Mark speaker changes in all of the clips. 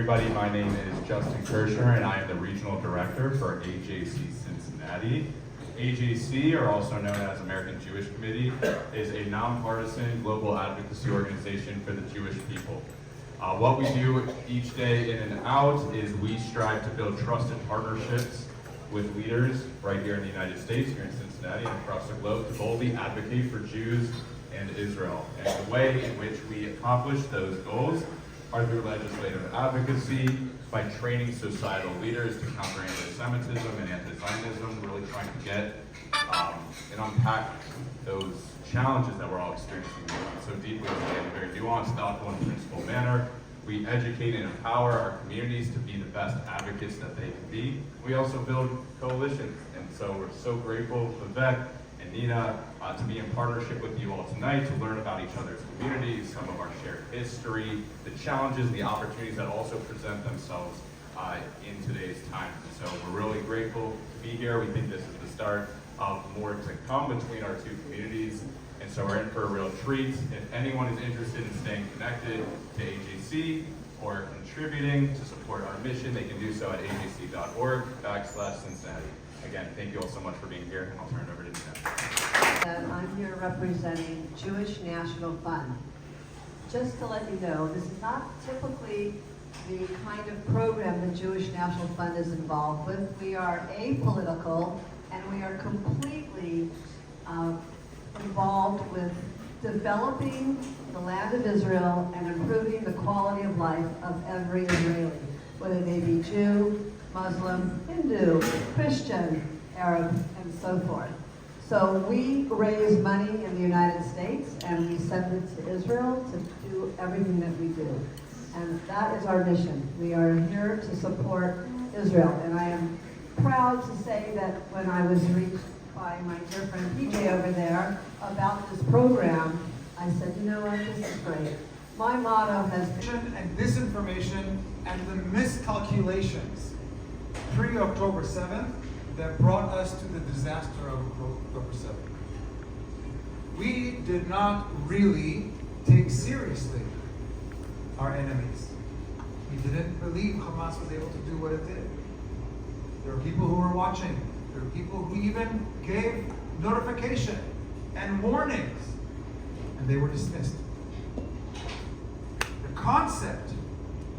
Speaker 1: everybody. My name is Justin Kirshner, and I am the Regional Director for AJC Cincinnati. AJC, or also known as American Jewish Committee, is a nonpartisan global advocacy organization for the Jewish people. What we do each day in and out is we strive to build trusted partnerships with leaders right here in the United States, here in Cincinnati, and across the globe to boldly advocate for Jews and Israel. And the way in which we accomplish those goals are through legislative advocacy, by training societal leaders to counter anti-Semitism and anti-Zionism, really trying to get and unpack those challenges that we're all experiencing so deeply today in a very nuanced, thoughtful, and principled manner. We educate and empower our communities to be the best advocates that they can be. We also build coalitions, and so we're so grateful, Vivek and Nina, to be in partnership with you all tonight to learn about each other's communities, some of our shared history, the challenges, the opportunities that also present themselves in today's times. And so we're really grateful to be here. We think this is the start of more to come between our two communities. And so we're in for a real treat. If anyone is interested in staying connected to AJC or contributing to support our mission, they can do so at ajc.org/Cincinnati. Again, thank you all so much for being here, and I'll turn it over to Nina.
Speaker 2: I'm here representing Jewish National Fund. Just to let you know, this is not typically the kind of program the Jewish National Fund is involved with. We are apolitical, and we are completely involved with developing the land of Israel and improving the quality of life of every Israeli, whether they be Jew, Muslim, Hindu, Christian, Arab, and so forth. So we raise money in the United States and we send it to Israel to do everything that we do. And that is our mission. We are here to support Israel. And I am proud to say that when I was reached by my dear friend PJ over there about this program, I said, you know what, this is great. My motto has been...
Speaker 3: And disinformation and the miscalculations pre-October 7th that brought us to the disaster of October 7th. We did not really take seriously our enemies. We didn't believe Hamas was able to do what it did. There were people who were watching. There were people who even gave notification and warnings, and they were dismissed. The concept,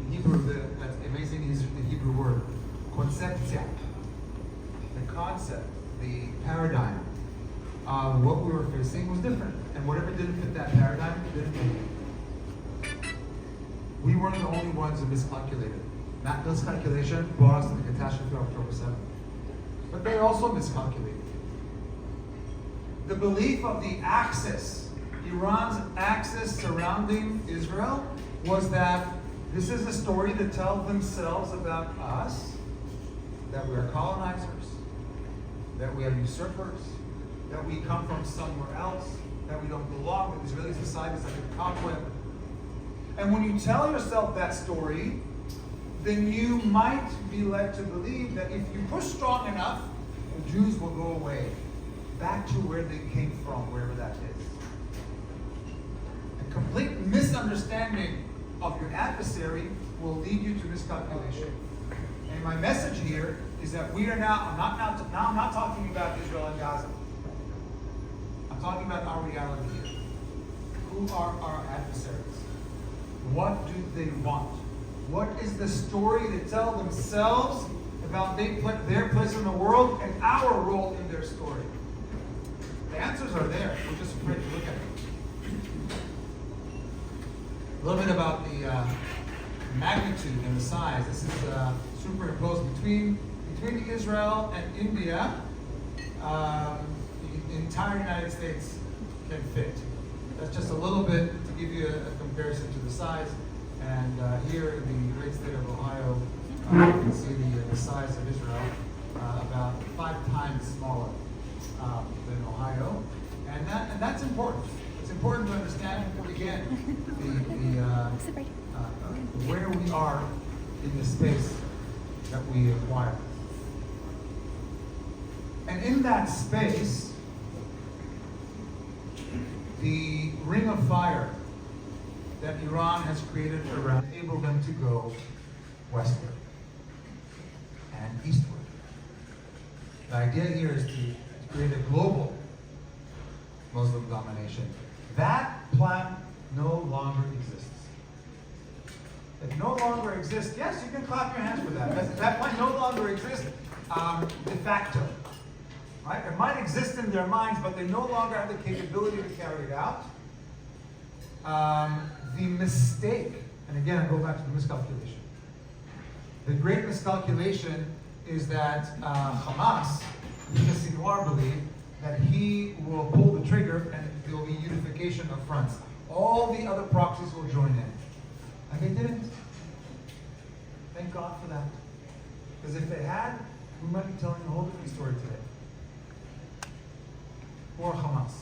Speaker 3: in Hebrew, that's amazing is the Hebrew word, koncepcja. The concept, the paradigm of what we were facing was different. And whatever didn't fit that paradigm, didn't fit. We weren't the only ones who miscalculated. That miscalculation brought us to the catastrophe of October 7th. But they also miscalculated. The belief of the axis, Iran's axis surrounding Israel, was that this is a story to tell themselves about us, that we are colonizers, that we are usurpers, that we come from somewhere else, that we don't belong, that Israeli society is like a cobweb. And when you tell yourself that story, then you might be led to believe that if you push strong enough, the Jews will go away, back to where they came from, wherever that is. A complete misunderstanding of your adversary will lead you to miscalculation. And my message here is that we are now, I'm not talking about Israel and Gaza. I'm talking about our reality here. Who are our adversaries? What do they want? What is the story they tell themselves about their place in the world and our role in their story? The answers are there. We're just afraid to look at them. A little bit about the magnitude and the size. This is superimposed between Israel and India. The entire United States can fit. That's just a little bit to give you a comparison to the size. And here in the great state of Ohio, you can see the size of Israel, about 5 times smaller than Ohio. And that's important. It's important to understand, again, where we are in the space that we acquire. And in that space, the ring of fire that Iran has created around enable them to go westward and eastward. The idea here is to create a global Muslim domination. That plan no longer exists. It no longer exists. Yes, you can clap your hands for that. That plan no longer exists de facto. Right? It might exist in their minds, but they no longer have the capability to carry it out. The mistake, and again, I go back to the miscalculation. The great miscalculation is that Hamas, Sinwar, believe that he will pull the trigger and there will be unification of fronts. All the other proxies will join in. And they didn't. Thank God for that. Because if they had, we might be telling a whole different story today. Or Hamas.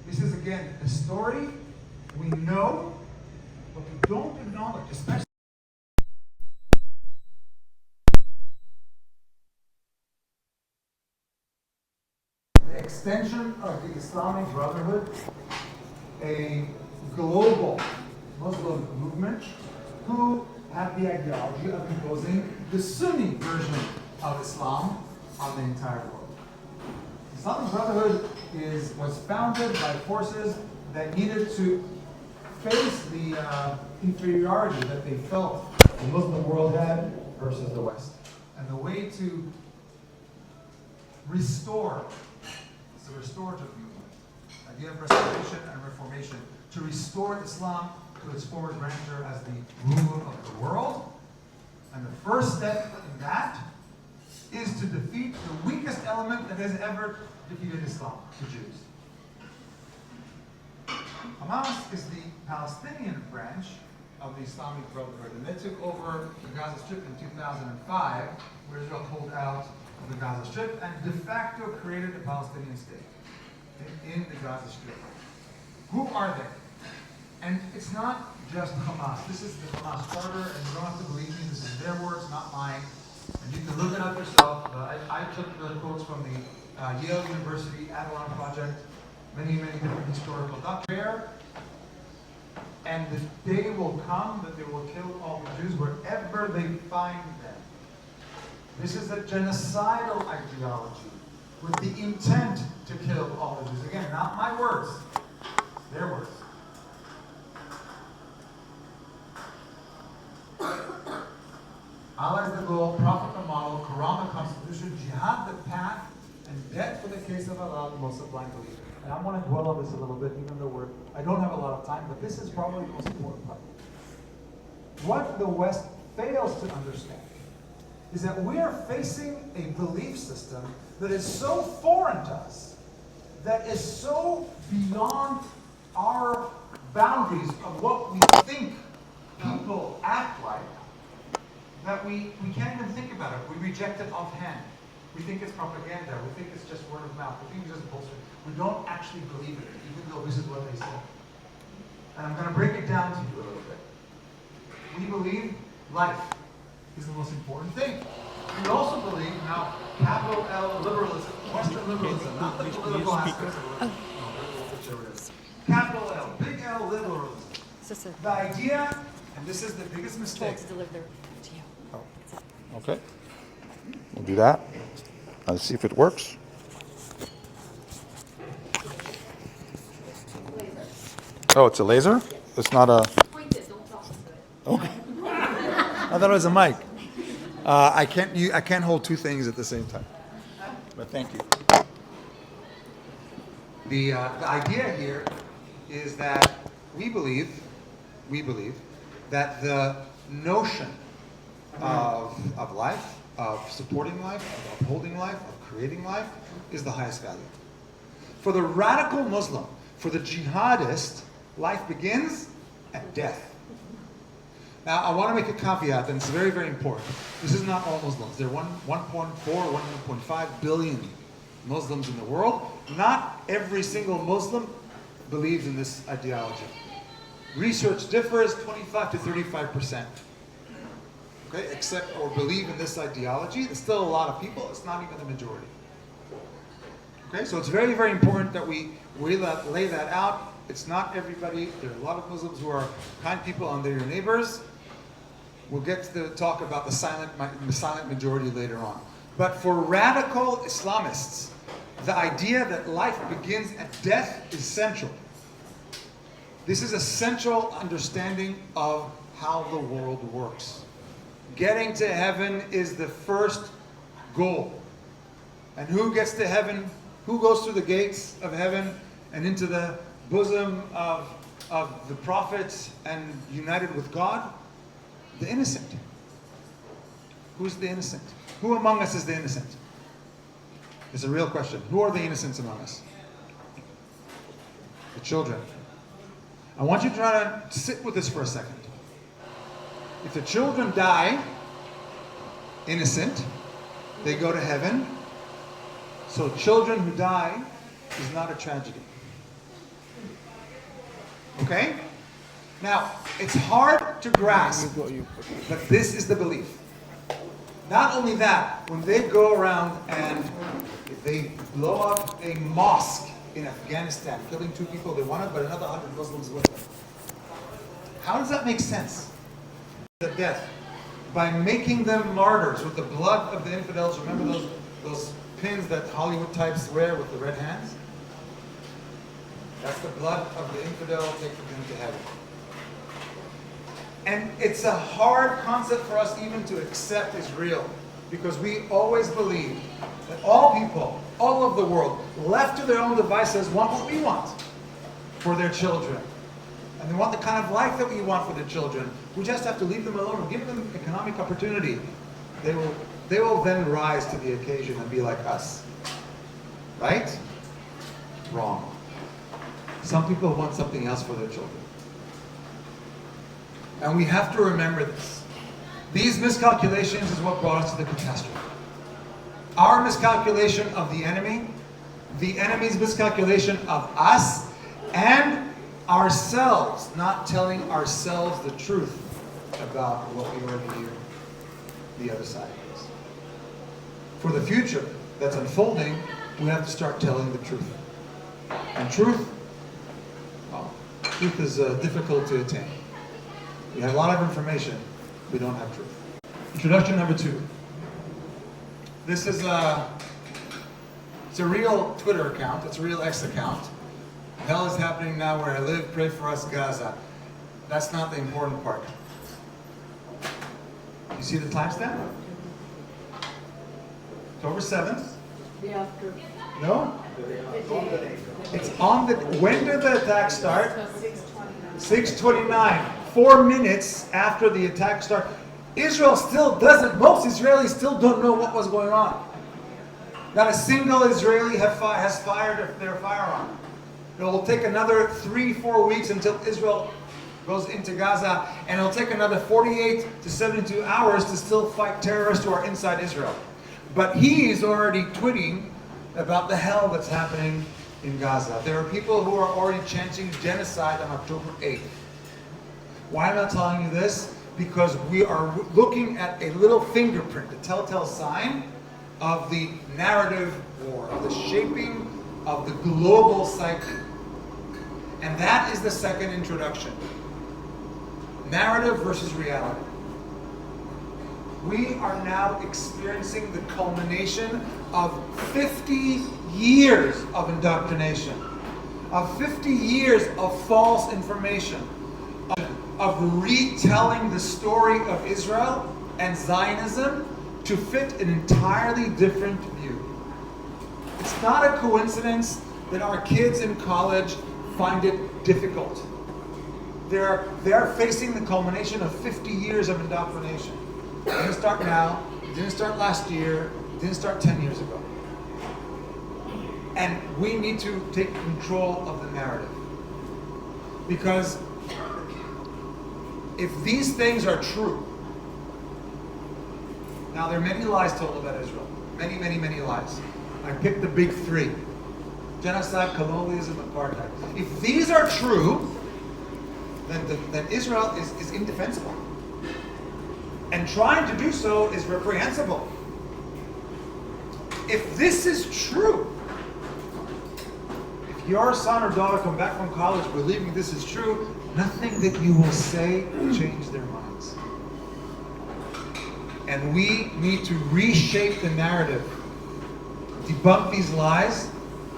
Speaker 3: This is, again, a story we know, but we don't acknowledge, especially the extension of the Islamic Brotherhood, a global Muslim movement who have the ideology of imposing the Sunni version of Islam on the entire world. The Islamic Brotherhood was founded by forces that needed to face the inferiority that they felt the Muslim world had versus the West. And the way to restore, it's a restorative movement, idea of restoration and reformation, to restore Islam to its former grandeur as the ruler of the world. And the first step in that is to defeat the weakest element that has ever defeated Islam, the Jews. Hamas is the Palestinian branch of the Islamic Brotherhood, and they took over the Gaza Strip in 2005, where Israel pulled out of the Gaza Strip and de facto created a Palestinian state in the Gaza Strip. Who are they? And it's not just Hamas. This is the Hamas charter, and you don't have to believe me, this is their words, not mine. And you can look it up yourself. I took the quotes from the Yale University Avalon Project, many different historical documents. And the day will come that they will kill all the Jews wherever they find them. This is a genocidal ideology with the intent to kill all the Jews. Again, not my words, their words. Allah is the goal, Prophet the model, Quran the constitution, jihad the path, and death for the case of Allah, the most sublime believer. And I want to dwell on this a little bit, even though I don't have a lot of time, but this is probably the most important part. What the West fails to understand is that we are facing a belief system that is so foreign to us, that is so beyond our boundaries of what we think people act like, that we can't even think about it. We reject it offhand. We think it's propaganda. We think it's just word of mouth. We think it's just bullshit. We don't actually believe it, even though this is what they say. And I'm going to break it down to you a little bit. We believe life is the most important thing. We also believe now capital L liberalism, Western liberalism, not the political aspects of liberalism. Capital L, big L liberalism. The idea, and this is the biggest mistake.
Speaker 4: To deliver to you.
Speaker 5: Okay, we'll do that. Let's see if it works. Oh, it's a laser? It's not a...
Speaker 4: Point it, don't talk to it.
Speaker 5: Okay.
Speaker 3: I thought it was a mic. I can't hold two things at the same time. But thank you. The idea here is that we believe that the notion of life, of supporting life, of upholding life, of creating life, is the highest value. For the radical Muslim, for the jihadist, life begins at death. Now, I want to make a caveat, and it's very, very important. This is not all Muslims. There are 1.4, 1.5 billion Muslims in the world. Not every single Muslim believes in this ideology. Research differs 25 to 35%. Okay, accept or believe in this ideology. There's still a lot of people. It's not even the majority. Okay, so it's very, very important that we lay that out. It's not everybody. There are a lot of Muslims who are kind people and they're your neighbors. We'll get to talk about the silent majority later on. But for radical Islamists, the idea that life begins at death is central. This is a central understanding of how the world works. Getting to heaven is the first goal. And who gets to heaven? Who goes through the gates of heaven and into the bosom of the prophets and united with God? The innocent. Who's the innocent? Who among us is the innocent? It's a real question. Who are the innocents among us? The children. I want you to try to sit with this for a second. If the children die innocent, they go to heaven. So children who die is not a tragedy. Okay? Now, it's hard to grasp, but this is the belief. Not only that, when they go around and they blow up a mosque in Afghanistan, killing 2 people they wanted, but another 100 Muslims with them. How does that make sense? The death. By making them martyrs with the blood of the infidels. Remember those pins that Hollywood types wear with the red hands? That's the blood of the infidel taking them to heaven. And it's a hard concept for us even to accept is real, because we always believe that all people, all of the world, left to their own devices, want what we want for their children. And they want the kind of life that we want for their children. We just have to leave them alone and give them economic opportunity. They will then rise to the occasion and be like us. Right? Wrong. Some people want something else for their children. And we have to remember this. These miscalculations is what brought us to the catastrophe. Our miscalculation of the enemy's miscalculation of us, and ourselves not telling ourselves the truth about what we already knew the other side is. For the future that's unfolding, we have to start telling the truth. And truth is difficult to attain. We have a lot of information, we don't have truth. Introduction number 2. This is it's a real Twitter account, it's a real X account. Hell is happening now where I live, pray for us, Gaza. That's not the important part. You see the timestamp? October 7th? No? It's on the, when did the attack start? 6:29. 4 minutes after the attack started. Israel still doesn't, most Israelis still don't know what was going on. Not a single Israeli has fired their firearm. It will take another 3-4 weeks until Israel goes into Gaza, and it'll take another 48 to 72 hours to still fight terrorists who are inside Israel. But he's already tweeting about the hell that's happening in Gaza. There are people who are already chanting genocide on October 8th. Why am I telling you this? Because we are looking at a little fingerprint, a telltale sign of the narrative war, of the shaping of the global psyche. And that is the second introduction. Narrative versus reality. We are now experiencing the culmination of 50 years of indoctrination, of 50 years of false information, of retelling the story of Israel and Zionism to fit an entirely different view. It's not a coincidence that our kids in college find it difficult. They're facing the culmination of 50 years of indoctrination. It didn't start now, it didn't start last year, it didn't start 10 years ago. And we need to take control of the narrative. Because if these things are true, now there are many lies told about Israel. Many, many, many lies. I picked the big 3. Genocide, colonialism, apartheid. If these are true, then Israel is indefensible. And trying to do so is reprehensible. If this is true, if your son or daughter come back from college believing this is true, nothing that you will say will change their minds. And we need to reshape the narrative, debunk these lies,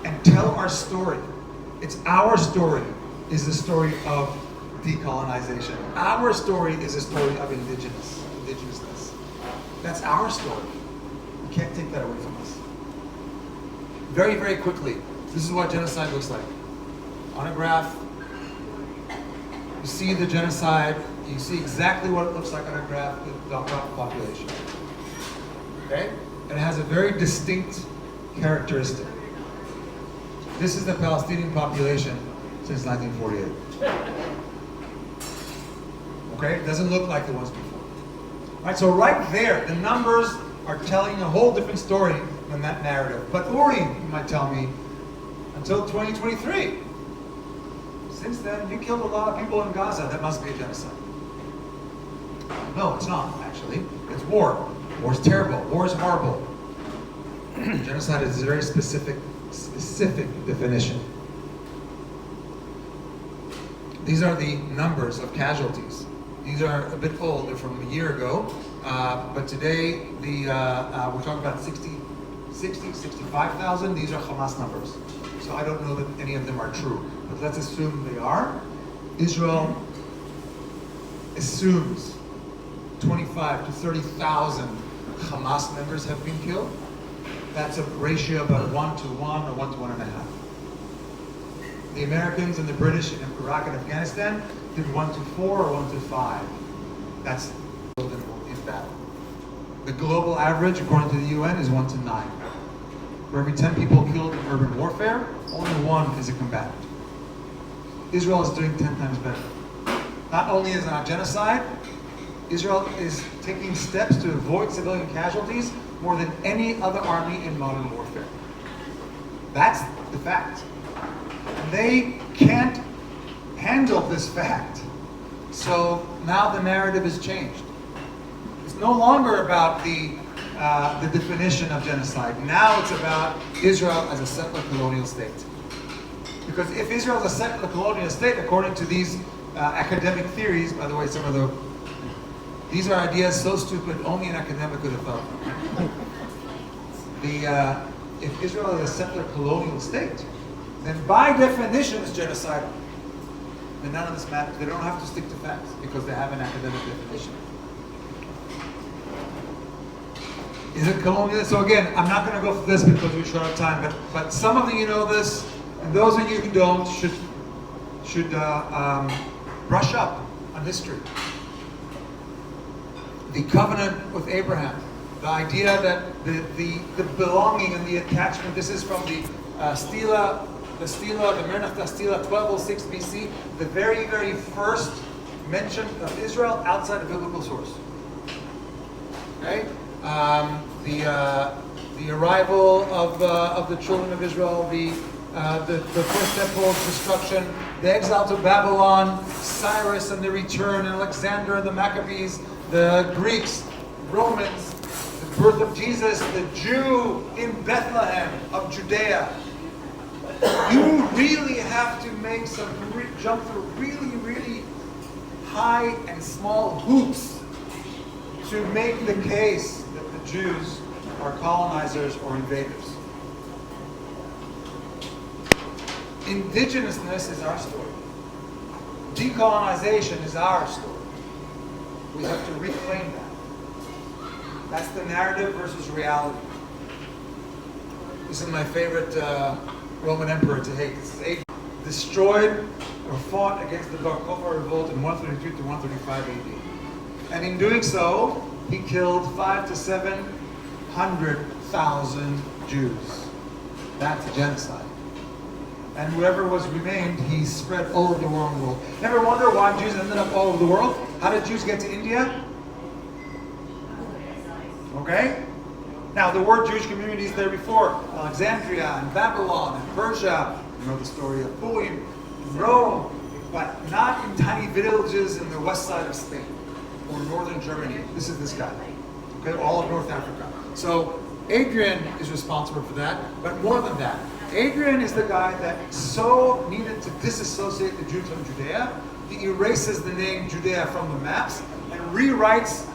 Speaker 3: and tell our story. It's our story is the story of decolonization. Our story is a story of indigenousness. That's our story. You can't take that away from us. Very, very quickly, this is what genocide looks like. On a graph, you see the genocide, you see exactly what it looks like on a graph, the population. Okay? And it has a very distinct characteristic. This is the Palestinian population since 1948. Okay? It doesn't look like the ones before. All right, so right there, the numbers are telling a whole different story than that narrative. But Uri, you might tell me, until 2023. Since then, you killed a lot of people in Gaza. That must be a genocide. No, it's not, actually. It's war. War is terrible. War is horrible. Genocide is a very specific definition. These are the numbers of casualties. These are a bit old. They're from a year ago. But today, we're talking about 65,000. These are Hamas numbers. So I don't know that any of them are true. But let's assume they are. Israel assumes 25 to 30,000 Hamas members have been killed. That's a ratio of about 1 to 1 or 1 to 1.5. The Americans and the British in Iraq and Afghanistan did 1 to 4 or 1 to 5. That's in battle. The global average, according to the UN, is 1 to 9. For every 10 people killed in urban warfare, only 1 is a combatant. Israel is doing 10 times better. Not only is it not genocide, Israel is taking steps to avoid civilian casualties more than any other army in modern warfare. That's the fact. And they can't handle this fact. So now the narrative has changed. It's no longer about the definition of genocide. Now it's about Israel as a settler colonial state. Because if Israel is a settler colonial state, according to these academic theories, by the way, these are ideas so stupid only an academic could have thought. If Israel is a settler colonial state, then by definition it's genocidal. Then none of this matters. They don't have to stick to facts because they have an academic definition. Is it colonial? So again, I'm not going to go through this because we're short of time, but some of you know this, and those of you who don't should brush up on history. The covenant with Abraham, the idea that the belonging and the attachment. This is from the Stela, the Mernach Stela, 1206 BC, the very, very first mention of Israel outside of biblical source. Okay, the arrival of the children of Israel, the first temple's destruction, the exile to Babylon, Cyrus and the return, Alexander and the Maccabees, the Greeks, Romans, the birth of Jesus, the Jew in Bethlehem of Judea. You really have to make jump through really, really high and small hoops to make the case that the Jews are colonizers or invaders. Indigenousness is our story. Decolonization is our story. We have to reclaim that. That's the narrative versus reality. This is my favorite Roman emperor to hate. This is Adrian. Destroyed or fought against the Bar Kokhba revolt in 132 to 135 AD. And in doing so, he killed 500,000 to 700,000 Jews. That's a genocide. And whoever was remained, he spread all over the world. Ever wonder why Jews ended up all over the world? How did Jews get to India? Okay? Now, the word Jewish community is there before. Alexandria and Babylon and Persia. You know the story of Purim, Rome, but not in tiny villages in the west side of Spain or northern Germany. This is this guy. Okay? All of North Africa. So, Adrian is responsible for that, but more than that. Adrian is the guy that so needed to disassociate the Jews from Judea, he erases the name Judea from the maps and rewrites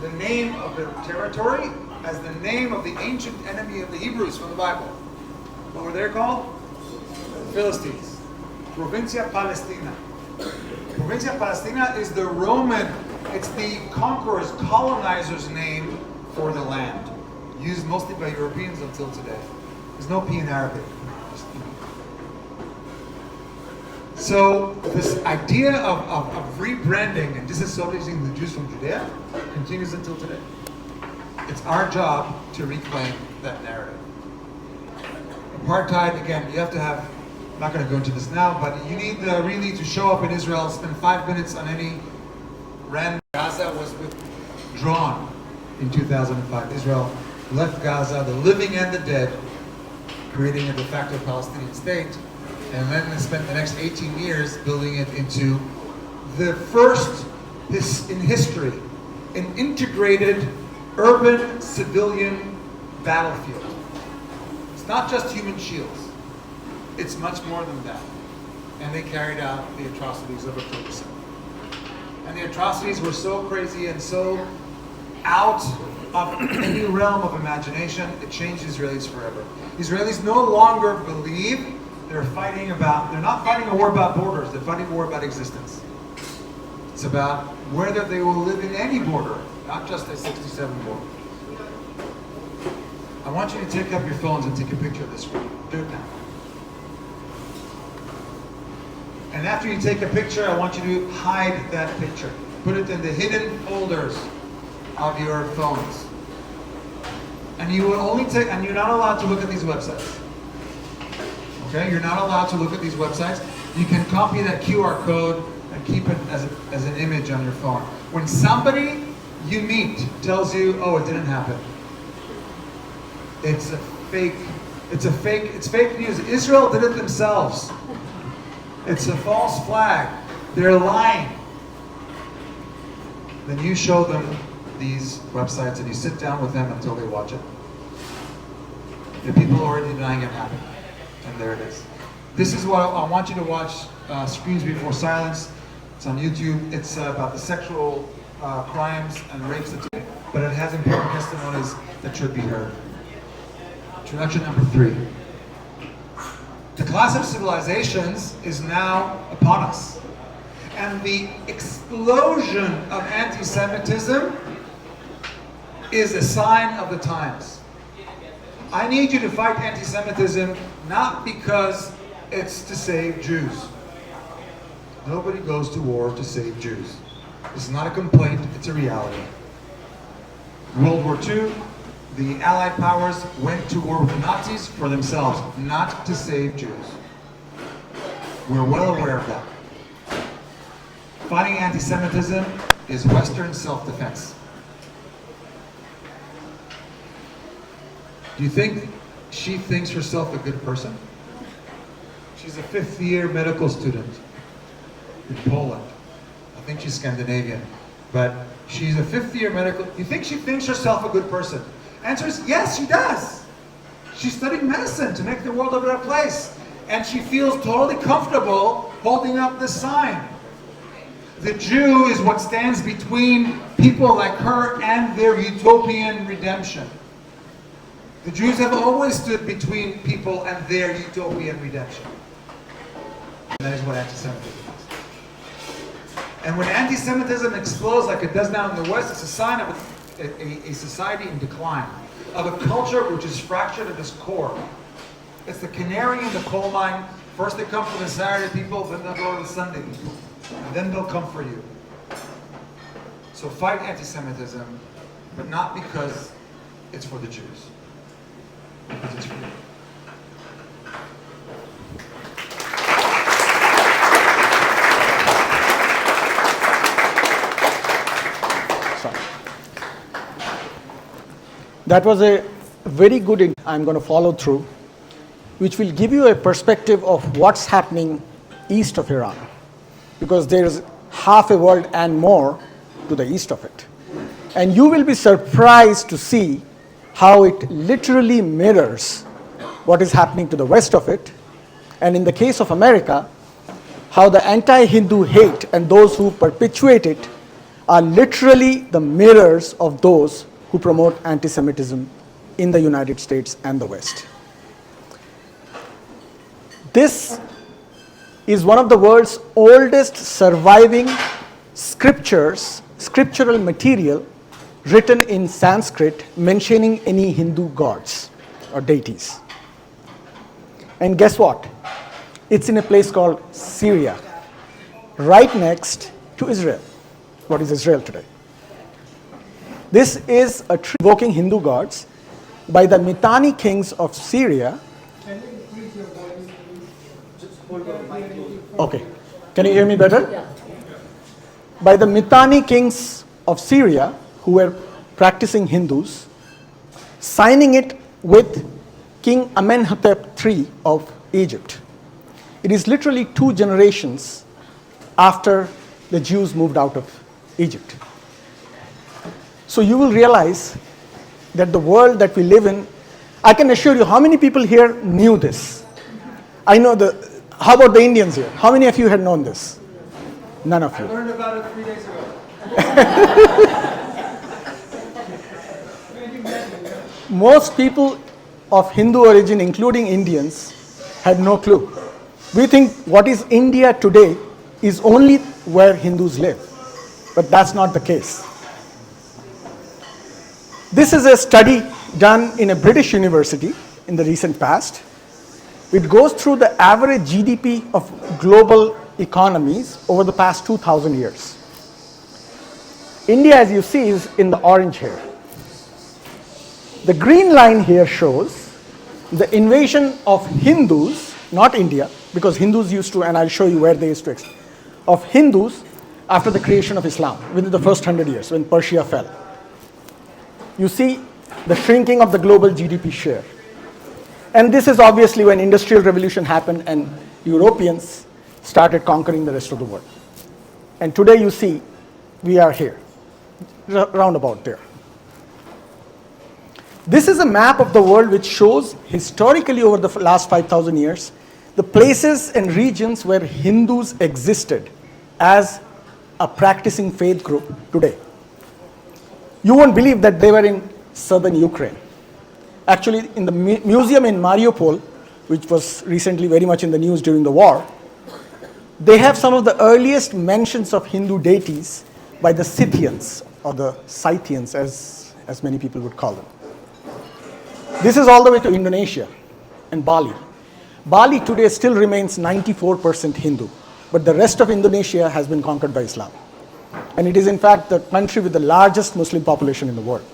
Speaker 3: the name of the territory as the name of the ancient enemy of the Hebrews from the Bible. What were they called? Philistines. Provincia Palestina. Provincia Palestina is the Roman, it's the conqueror's, colonizer's name for the land. Used mostly by Europeans until today. There's no P in Arabic. So this idea of rebranding and disassociating the Jews from Judea continues until today. It's our job to reclaim that narrative. Apartheid, again, you have to have, I'm not going to go into this now, but you need really to show up in Israel, spend 5 minutes on any random. Gaza was withdrawn in 2005. Israel left Gaza, the living and the dead, creating a de facto Palestinian state, and then they spent the next 18 years building it into the first in history, an integrated urban civilian battlefield. It's not just human shields. It's much more than that. And they carried out the atrocities of October 7th. And the atrocities were so crazy and so out of any realm of imagination, it changed Israelis forever. Israelis no longer believe they're not fighting a war about borders, they're fighting a war about existence. It's about whether they will live in any border, not just a 67 border. I want you to take up your phones and take a picture of this screen. Do it now. And after you take a picture, I want you to hide that picture. Put it in the hidden folders of your phones. And you will only and you're not allowed to look at these websites. Okay, you're not allowed to look at these websites. You can copy that QR code and keep it as an image on your phone. When somebody you meet tells you, oh, it didn't happen, it's fake news. Israel did it themselves. It's a false flag. They're lying. Then you show them these websites and you sit down with them until they watch it. The people are already denying it happened. And there it is. This is what I want you to watch, Screams Before Silence. It's on YouTube. It's about the sexual crimes and rapes, but it has important testimonies that should be heard. Introduction number 3. The class of civilizations is now upon us. And the explosion of anti-Semitism is a sign of the times. I need you to fight anti-Semitism not because it's to save Jews. Nobody goes to war to save Jews. This is not a complaint, it's a reality. World War II, the Allied powers went to war with the Nazis for themselves, not to save Jews. We're well aware of that. Fighting anti-Semitism is Western self-defense. Do you think she thinks herself a good person? She's a 5th-year medical student in Poland. I think she's Scandinavian, but she's a 5th-year medical. You think she thinks herself a good person? Answer is yes, she does. She studied medicine to make the world a better place, and she feels totally comfortable holding up this sign. The Jew is what stands between people like her and their utopian redemption. The Jews have always stood between people and their utopian redemption. And that is what anti-Semitism is. And when anti-Semitism explodes like it does now in the West, it's a sign of a society in decline, of a culture which is fractured at its core. It's the canary in the coal mine. First they come for the Saturday people, then they'll go to the Sunday people. And then they'll come for you. So fight anti-Semitism, but not because it's for the Jews. Because it's for you.
Speaker 6: That was a very good, I'm going to follow through, which will give you a perspective of what's happening east of Iran. Because there's half a world and more to the east of it. And you will be surprised to see how it literally mirrors what is happening to the west of it. And in the case of America, how the anti-Hindu hate and those who perpetuate it are literally the mirrors of those who promote anti-Semitism in the United States and the West. This is one of the world's oldest surviving scriptural material written in Sanskrit mentioning any Hindu gods or deities. And guess what? It's in a place called Syria, right next to Israel. What is Israel today? This is a tree evoking Hindu gods by the Mitanni kings of Syria. Okay. Can you hear me better? Yeah. By the Mitanni kings of Syria, who were practicing Hindus, signing it with King Amenhotep III of Egypt. It is literally 2 generations after the Jews moved out of Egypt. So you will realize that the world that we live in, I can assure you, how many people here knew this? I know how about the Indians here? How many of you had known this? None of you.
Speaker 3: I learned about it 3 days ago.
Speaker 6: Most people of Hindu origin, including Indians, had no clue. We think what is India today is only where Hindus live, but that's not the case. This is a study done in a British university in the recent past. It goes through the average GDP of global economies over the past 2,000 years. India, as you see, is in the orange here. The green line here shows the invasion of Hindus, not India, because Hindus used to, and I'll show you where they used to, of Hindus after the creation of Islam, within the first 100 years, when Persia fell. You see the shrinking of the global GDP share. And this is obviously when Industrial Revolution happened and Europeans started conquering the rest of the world. And today you see, we are here, round about there. This is a map of the world which shows historically over the last 5,000 years, the places and regions where Hindus existed as a practicing faith group today. You won't believe that they were in southern Ukraine. Actually, in the museum in Mariupol, which was recently very much in the news during the war, they have some of the earliest mentions of Hindu deities by the Scythians, or the Scythians as many people would call them. This is all the way to Indonesia and Bali. Bali today still remains 94% Hindu, but the rest of Indonesia has been conquered by Islam. And it is in fact the country with the largest Muslim population in the world.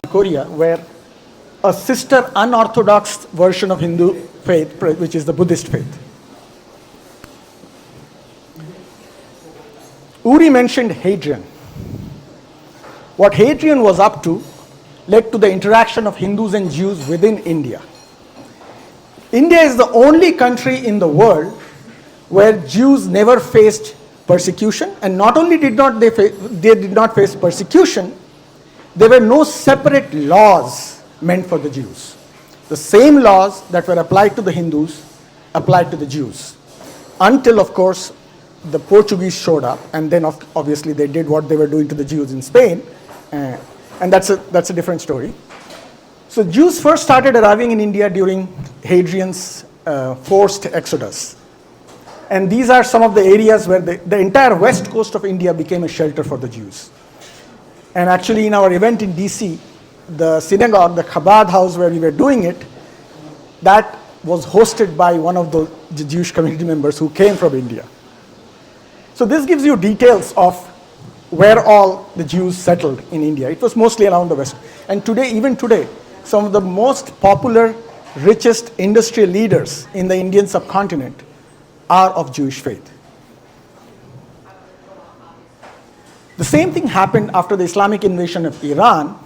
Speaker 6: Korea, where a sister unorthodox version of Hindu faith, which is the Buddhist faith. Uri mentioned Hadrian. What Hadrian was up to led to the interaction of Hindus and Jews within India. India is the only country in the world where Jews never faced persecution, and not only did not face persecution, there were no separate laws meant for the Jews. The same laws that were applied to the Hindus applied to the Jews, until of course the Portuguese showed up, and then obviously they did what they were doing to the Jews in Spain, and that's a different story. So Jews first started arriving in India during Hadrian's forced exodus. And these are some of the areas where the entire west coast of India became a shelter for the Jews. And actually in our event in DC, the synagogue, the Chabad house where we were doing it, that was hosted by one of the Jewish community members who came from India. So this gives you details of where all the Jews settled in India. It was mostly around the west. And today, even today, some of the most popular, richest industrial leaders in the Indian subcontinent are of Jewish faith. The same thing happened after the Islamic invasion of Iran,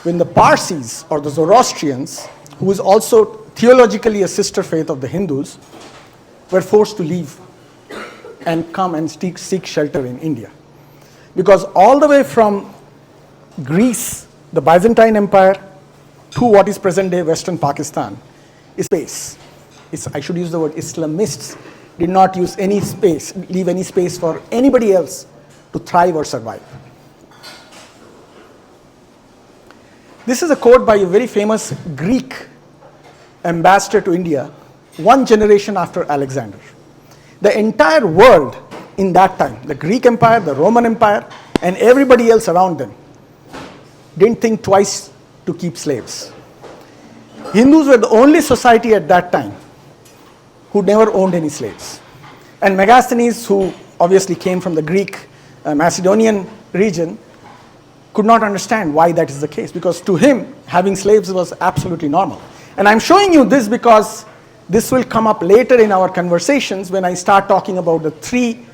Speaker 6: when the Parsis, or the Zoroastrians, who is also theologically a sister faith of the Hindus, were forced to leave and come and seek shelter in India. Because all the way from Greece, the Byzantine Empire, to what is present-day Western Pakistan, is space. I should use the word Islamists did not leave any space for anybody else to thrive or survive. This is a quote by a very famous Greek ambassador to India, one generation after Alexander. The entire world in that time, the Greek Empire, the Roman Empire, and everybody else around them, didn't think twice to keep slaves. Hindus were the only society at that time who never owned any slaves. And Megasthenes, who obviously came from the Greek Macedonian region, could not understand why that is the case, because to him, having slaves was absolutely normal. And I'm showing you this because this will come up later in our conversations when I start talking about the three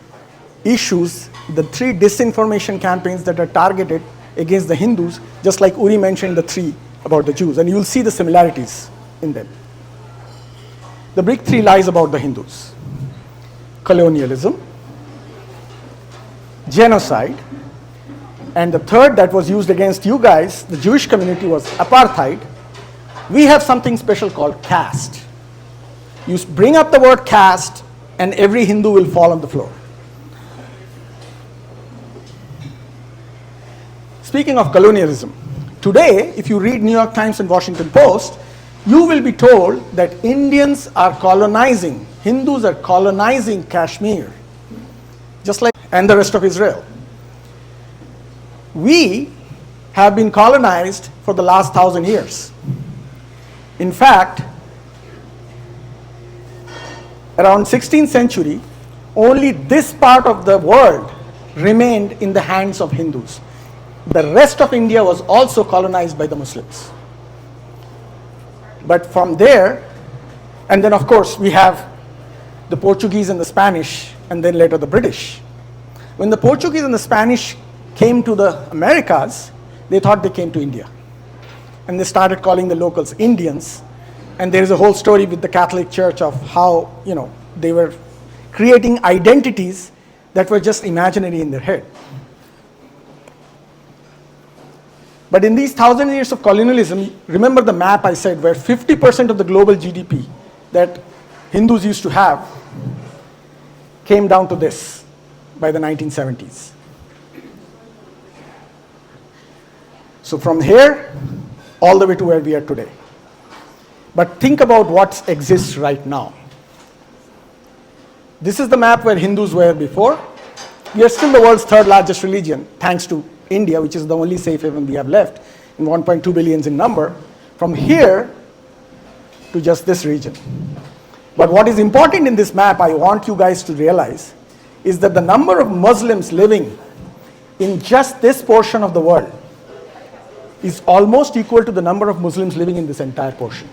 Speaker 6: issues, the three disinformation campaigns that are targeted against the Hindus, just like Uri mentioned the three about the Jews, and you'll see the similarities in them. The big three lies about the Hindus: colonialism, genocide, and the third that was used against you guys, the Jewish community, was apartheid. We have something special called caste. You bring up the word caste and every Hindu will fall on the floor. Speaking of colonialism, today if you read New York Times and Washington Post, you will be told that Indians are colonizing, Hindus are colonizing Kashmir, just like, and the rest of Israel. We have been colonized for the last 1,000 years. In fact, around 16th century, only this part of the world remained in the hands of Hindus. The rest of India was also colonized by the Muslims. But from there, and then of course we have the Portuguese and the Spanish, and then later the British. When the Portuguese and the Spanish came to the Americas, they thought they came to India. And they started calling the locals Indians. And there is a whole story with the Catholic Church of how, they were creating identities that were just imaginary in their head. But in these 1,000 years of colonialism, remember the map I said where 50% of the global GDP that Hindus used to have came down to this by the 1970s. So from here, all the way to where we are today. But think about what exists right now. This is the map where Hindus were before. We are still the world's third largest religion, thanks to India, which is the only safe haven we have left, in 1.2 billion in number, from here to just this region. But what is important in this map, I want you guys to realize, is that the number of Muslims living in just this portion of the world is almost equal to the number of Muslims living in this entire portion,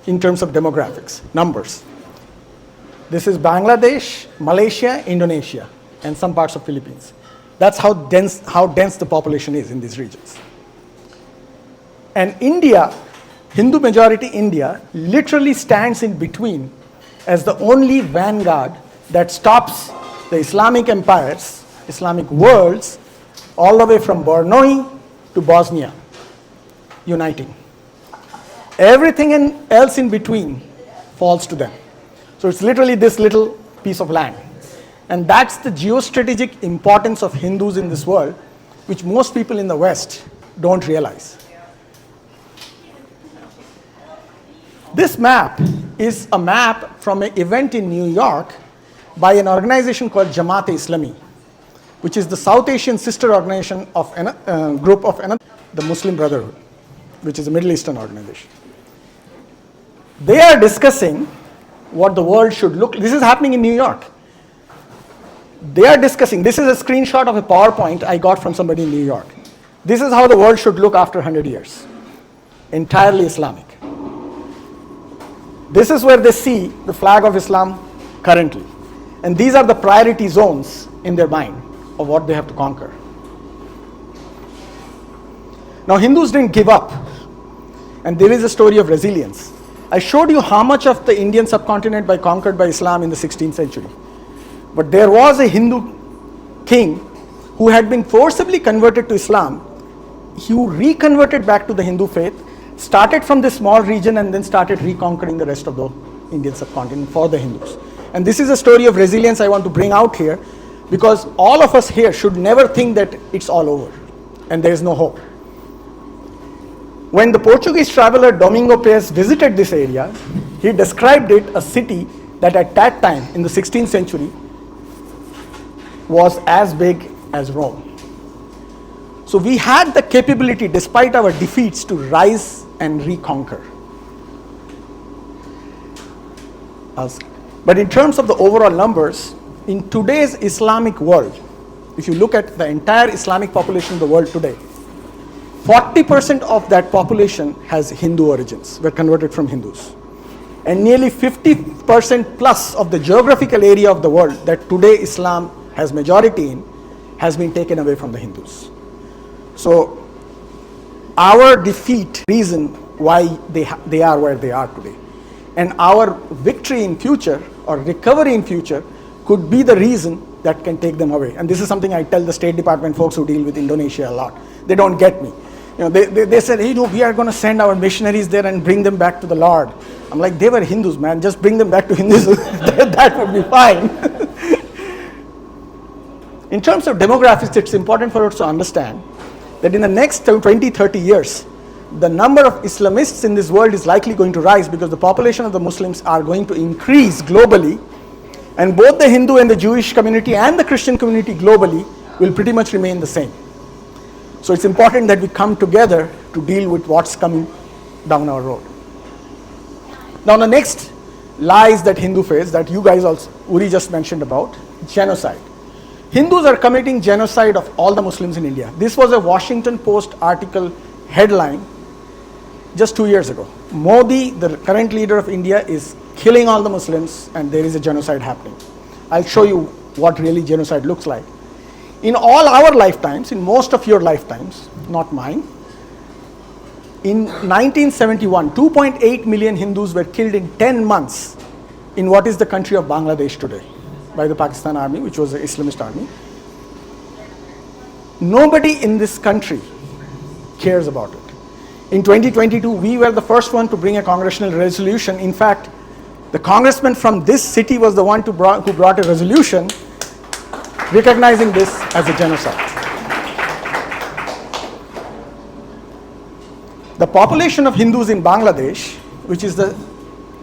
Speaker 6: in terms of demographics, numbers. This is Bangladesh, Malaysia, Indonesia, and some parts of Philippines. That's how dense the population is in these regions. And India, Hindu majority India, literally stands in between as the only vanguard that stops the Islamic empires, Islamic worlds, all the way from Brunei to Bosnia, uniting. Everything else in between falls to them. So it's literally this little piece of land. And that's the geostrategic importance of Hindus in this world, which most people in the West don't realize. This map is a map from an event in New York by an organization called Jamaat-e-Islami, which is the South Asian sister organization of a group of the Muslim Brotherhood, which is a Middle Eastern organization. They are discussing what the world should look like. This is happening in New York. They are discussing, this is a screenshot of a PowerPoint I got from somebody in New York. This is how the world should look after 100 years. Entirely Islamic. This is where they see the flag of Islam currently. And these are the priority zones in their mind of what they have to conquer. Now Hindus didn't give up. And there is a story of resilience. I showed you how much of the Indian subcontinent was conquered by Islam in the 16th century. But there was a Hindu king who had been forcibly converted to Islam. He reconverted back to the Hindu faith, started from this small region and then started reconquering the rest of the Indian subcontinent for the Hindus. And this is a story of resilience I want to bring out here. Because all of us here should never think that it's all over and there is no hope. When the Portuguese traveler Domingo Pais visited this area, he described it a city that at that time in the 16th century was as big as Rome. So we had the capability, despite our defeats, to rise and reconquer. But in terms of the overall numbers, in today's Islamic world, if you look at the entire Islamic population of the world today, 40% of that population has Hindu origins, were converted from Hindus. And nearly 50% plus of the geographical area of the world that today Islam has majority in has been taken away from the Hindus. So our defeat, reason why they are where they are today. And our victory in future or recovery in future could be the reason that can take them away. And this is something I tell the State Department folks who deal with Indonesia a lot. They don't get me. You know, they said, hey, no, we are going to send our missionaries there and bring them back to the Lord. I'm like, they were Hindus, man. Just bring them back to Hinduism. That would be fine. In terms of demographics, it's important for us to understand that in the next 20, 30 years, the number of Islamists in this world is likely going to rise because the population of the Muslims are going to increase globally, and both the Hindu and the Jewish community and the Christian community globally will pretty much remain the same. So it's important that we come together to deal with what's coming down our road. Now the next lies that Hindu face, that you guys also, Uri just mentioned about, genocide. Hindus are committing genocide of all the Muslims in India. This was a Washington Post article headline just 2 years ago. Modi, the current leader of India, is killing all the Muslims and there is a genocide happening. I'll show you what really genocide looks like. In all our lifetimes, in most of your lifetimes, not mine, in 1971, 2.8 million Hindus were killed in 10 months in what is the country of Bangladesh today by the Pakistan army, which was an Islamist army. Nobody in this country cares about it. In 2022, we were the first one to bring a congressional resolution. In fact, the congressman from this city was the one who brought a resolution recognizing this as a genocide. The population of Hindus in Bangladesh, which is the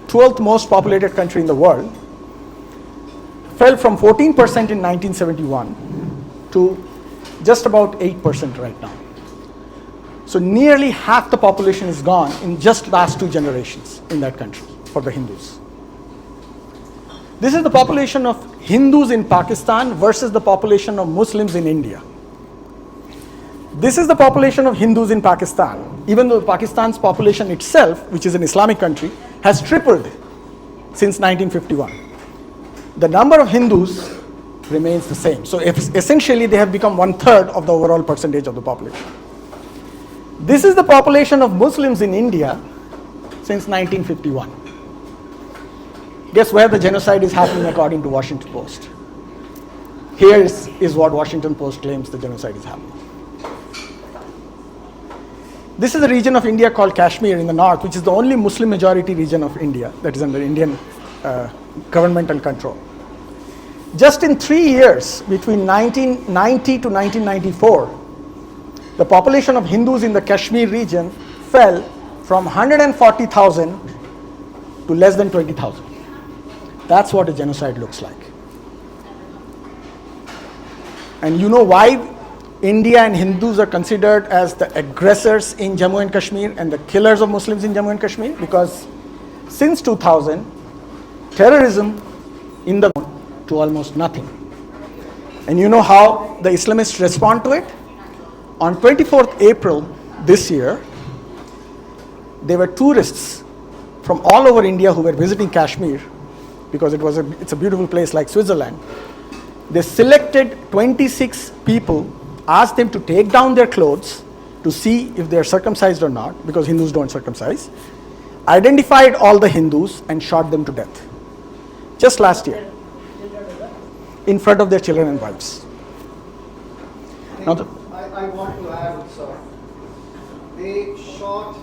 Speaker 6: 12th most populated country in the world, fell from 14% in 1971 to just about 8% right now. So nearly half the population is gone in just last 2 generations in that country for the Hindus. This is the population of Hindus in Pakistan versus the population of Muslims in India. This is the population of Hindus in Pakistan, even though Pakistan's population itself, which is an Islamic country, has tripled since 1951. The number of Hindus remains the same. So essentially they have become 1/3 of the overall percentage of the population. This is the population of Muslims in India since 1951. Guess where the genocide is happening according to Washington Post? Here is what Washington Post claims the genocide is happening. This is a region of India called Kashmir in the north, which is the only Muslim majority region of India that is under Indian governmental control. Just in 3 years, between 1990 to 1994, the population of Hindus in the Kashmir region fell from 140,000 to less than 20,000. That's what a genocide looks like. And you know why India and Hindus are considered as the aggressors in Jammu and Kashmir and the killers of Muslims in Jammu and Kashmir? Because since 2000, terrorism in the to almost nothing. And you know how the Islamists respond to it? On 24th April this year, there were tourists from all over India who were visiting Kashmir because it's a beautiful place like Switzerland. They selected 26 people, asked them to take down their clothes to see if they're circumcised or not, because Hindus don't circumcise, identified all the Hindus and shot them to death. Just last year, in front of their children and wives. Now
Speaker 7: I want to add, sir. They shot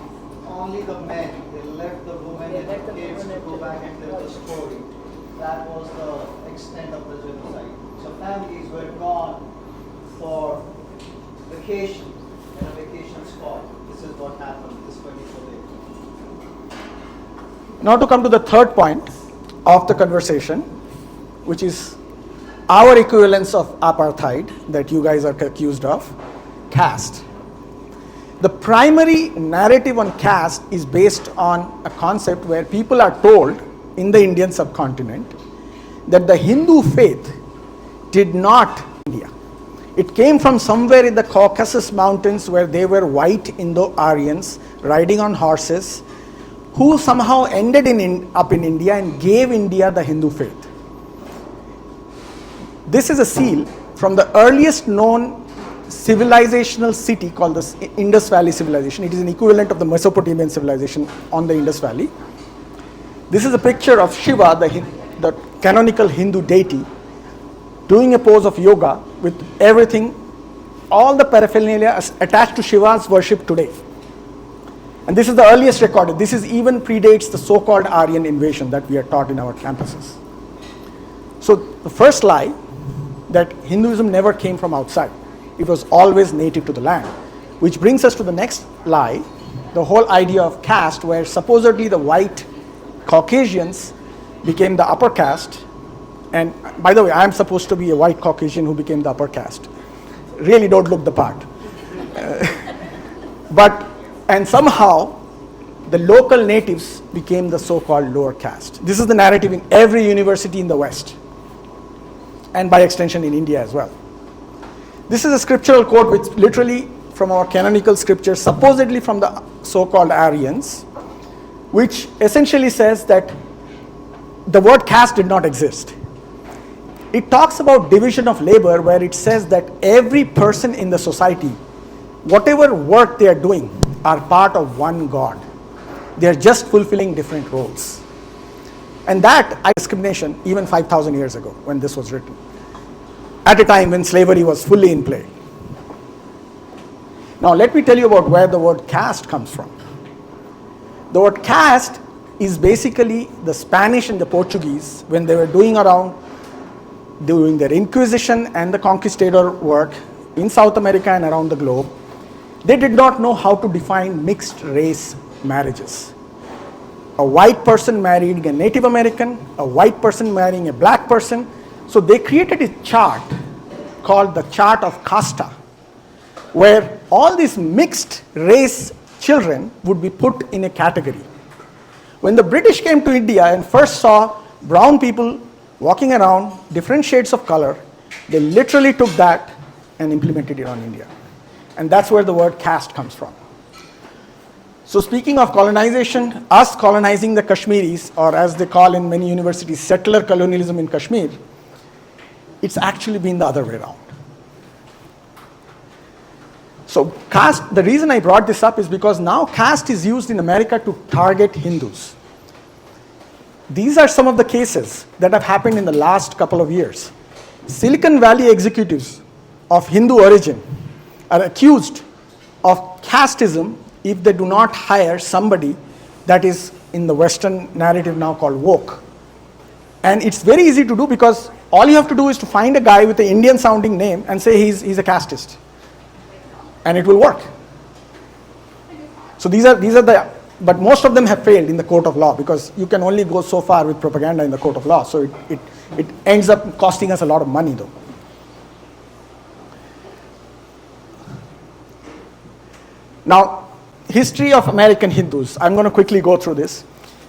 Speaker 7: only the men. They left the women and the kids to go back and tell the story. that was the extent of the genocide. So families were gone for vacation in a vacation spot. This is what happened this particular day.
Speaker 6: Now to come to the third point of the conversation, which is our equivalence of apartheid that you guys are accused of, caste. The primary narrative on caste is based on a concept where people are told in the Indian subcontinent that the Hindu faith did not India. It came from somewhere in the Caucasus Mountains where they were white Indo-Aryans riding on horses who somehow ended up in India and gave India the Hindu faith. This is a seal from the earliest known civilizational city called the Indus Valley Civilization. It is an equivalent of the Mesopotamian civilization on the Indus Valley. This is a picture of Shiva, the canonical Hindu deity, doing a pose of yoga with everything, all the paraphernalia attached to Shiva's worship today. And this is the earliest recorded. This is even predates the so-called Aryan invasion that we are taught in our campuses. So the first lie, that Hinduism never came from outside. It was always native to the land. Which brings us to the next lie, the whole idea of caste, where supposedly the white Caucasians became the upper caste. And by the way, I am supposed to be a white Caucasian who became the upper caste. Really don't look the part. And somehow, the local natives became the so-called lower caste. This is the narrative in every university in the West, and by extension in India as well. This is a scriptural quote which literally from our canonical scriptures, supposedly from the so-called Aryans, which essentially says that the word caste did not exist. It talks about division of labor, where it says that every person in the society, whatever work they are doing, are part of one God. They are just fulfilling different roles. And that discrimination even 5,000 years ago when this was written, at a time when slavery was fully in play. Now let me tell you about where the word caste comes from. The word caste is basically the Spanish and the Portuguese, when they were doing their Inquisition and the conquistador work in South America and around the globe, they did not know how to define mixed race marriages. A white person marrying a Native American, a white person marrying a black person. So they created a chart called the chart of casta, where all these mixed race children would be put in a category. When the British came to India and first saw brown people walking around, different shades of color, they literally took that and implemented it on India. And that's where the word caste comes from. So speaking of colonization, us colonizing the Kashmiris, or as they call in many universities, settler colonialism in Kashmir, it's actually been the other way around. So caste, the reason I brought this up is because now caste is used in America to target Hindus. These are some of the cases that have happened in the last couple of years. Silicon Valley executives of Hindu origin are accused of casteism if they do not hire somebody that is in the Western narrative now called woke. And it's very easy to do because all you have to do is to find a guy with an Indian sounding name and say he's a casteist. And it will work. So these are but most of them have failed in the court of law because you can only go so far with propaganda in the court of law. So it ends up costing us a lot of money though. Now, history of American Hindus. I'm going to quickly go through this.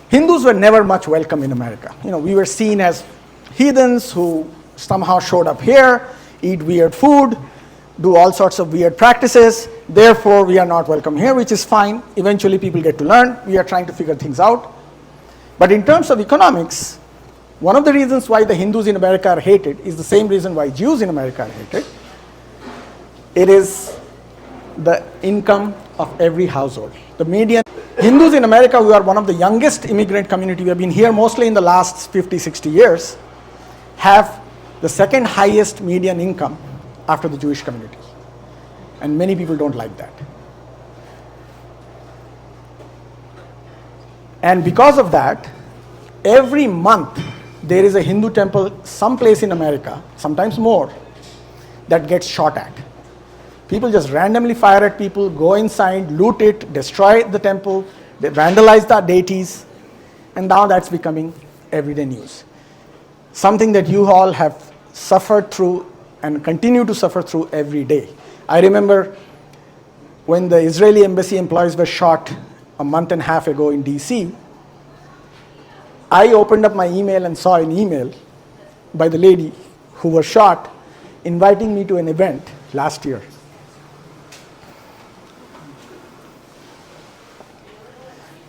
Speaker 6: Hindus were never much welcome in America. We were seen as heathens who somehow showed up here, eat weird food, do all sorts of weird practices. Therefore, we are not welcome here, which is fine. Eventually, people get to learn. We are trying to figure things out. But in terms of economics, one of the reasons why the Hindus in America are hated is the same reason why Jews in America are hated. It is the income of every household. The median Hindus in America, we are one of the youngest immigrant community. We have been here mostly in the last 50, 60 years, have the second highest median income after the Jewish community. And many people don't like that. And because of that, every month there is a Hindu temple someplace in America, sometimes more, that gets shot at. People just randomly fire at people, go inside, loot it, destroy the temple, they vandalize the deities, and now that's becoming everyday news. Something that you all have suffered through and continue to suffer through every day. I remember when the Israeli embassy employees were shot a month and a half ago in DC, I opened up my email and saw an email by the lady who was shot inviting me to an event last year.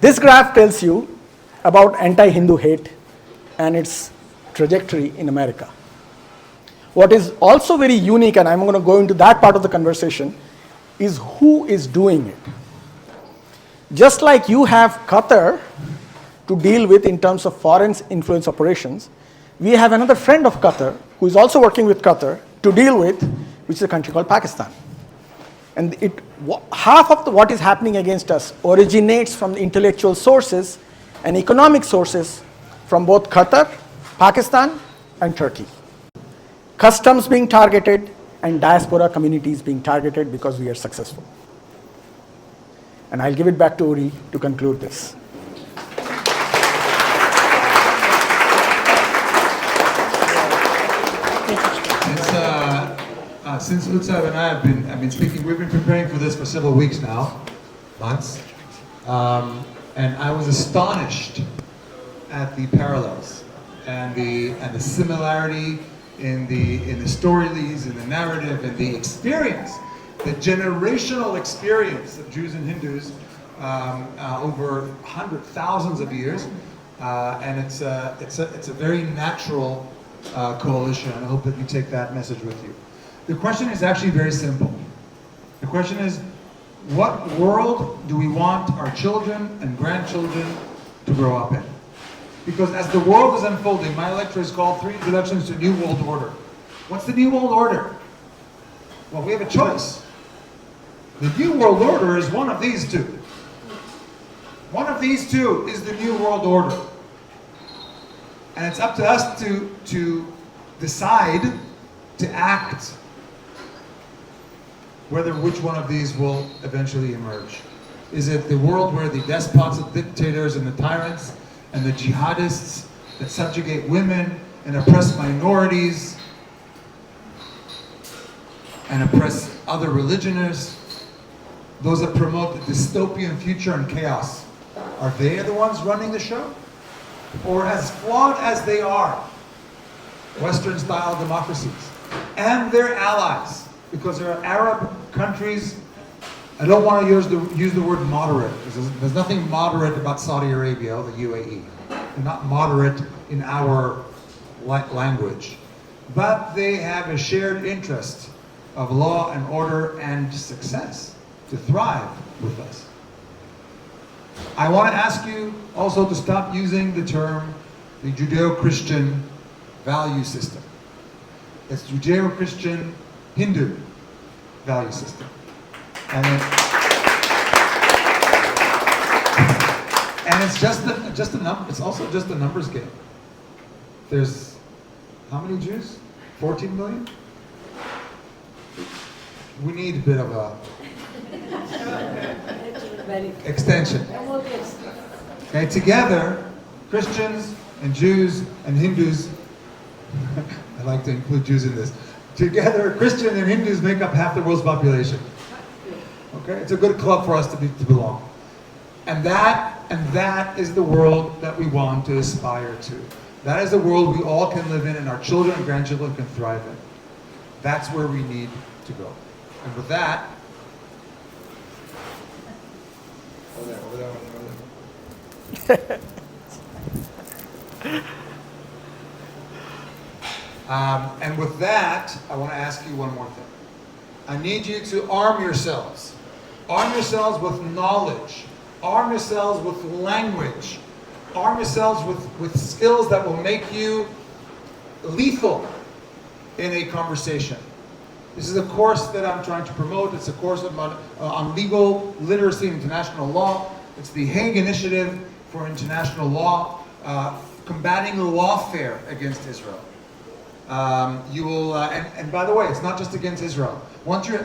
Speaker 6: This graph tells you about anti-Hindu hate and its trajectory in America. What is also very unique, and I'm going to go into that part of the conversation, is who is doing it. Just like you have Qatar to deal with in terms of foreign influence operations, we have another friend of Qatar who is also working with Qatar to deal with, which is a country called Pakistan. And half of what is happening against us originates from the intellectual sources and economic sources from both Qatar, Pakistan, and Turkey. Customs being targeted and diaspora communities being targeted because we are successful. And I'll give it back to Uri to conclude this.
Speaker 3: Since Utsav and I have been speaking, we've been preparing for this for several weeks now, months, and I was astonished at the parallels and the similarity in the stories, in the narrative, and the experience, the generational experience of Jews and Hindus over thousands of years, and it's a very natural coalition. And I hope that you take that message with you. The question is actually very simple. The question is, what world do we want our children and grandchildren to grow up in? Because as the world is unfolding, my lecture is called 3 Introductions to New World Order. What's the New World Order? Well, we have a choice. The New World Order is one of these two. One of these two is the New World Order. And it's up to us to decide, to act, which one of these will eventually emerge. Is it the world where the despots, the dictators, and the tyrants, and the jihadists that subjugate women and oppress minorities and oppress other religionists, those that promote the dystopian future and chaos, are they the ones running the show? Or as flawed as they are, Western-style democracies and their allies, because there are Arab countries, I don't want to use the word moderate, because there's nothing moderate about Saudi Arabia or the UAE. They're not moderate in our language. But they have a shared interest of law and order and success to thrive with us. I want to ask you also to stop using the term the Judeo-Christian value system. It's Judeo-Christian Hindu value system. And it's just a number. It's also just a numbers game. There's how many Jews? 14 million? We need a bit of a extension. Okay, together, Christians and Jews and Hindus, I like to include Jews in this. Together, Christians and Hindus make up half the world's population. Okay, it's a good club for us to belong. And that is the world that we want to aspire to. That is the world we all can live in and our children and grandchildren can thrive in. That's where we need to go. And with that, and with that, I want to ask you one more thing. I need you to arm yourselves. Arm yourselves with knowledge. Arm yourselves with language. Arm yourselves with skills that will make you lethal in a conversation. This is a course that I'm trying to promote. It's a course on legal literacy and international law. It's the Hague Initiative for International Law. combating lawfare against Israel. You will, and by the way, it's not just against Israel. Once you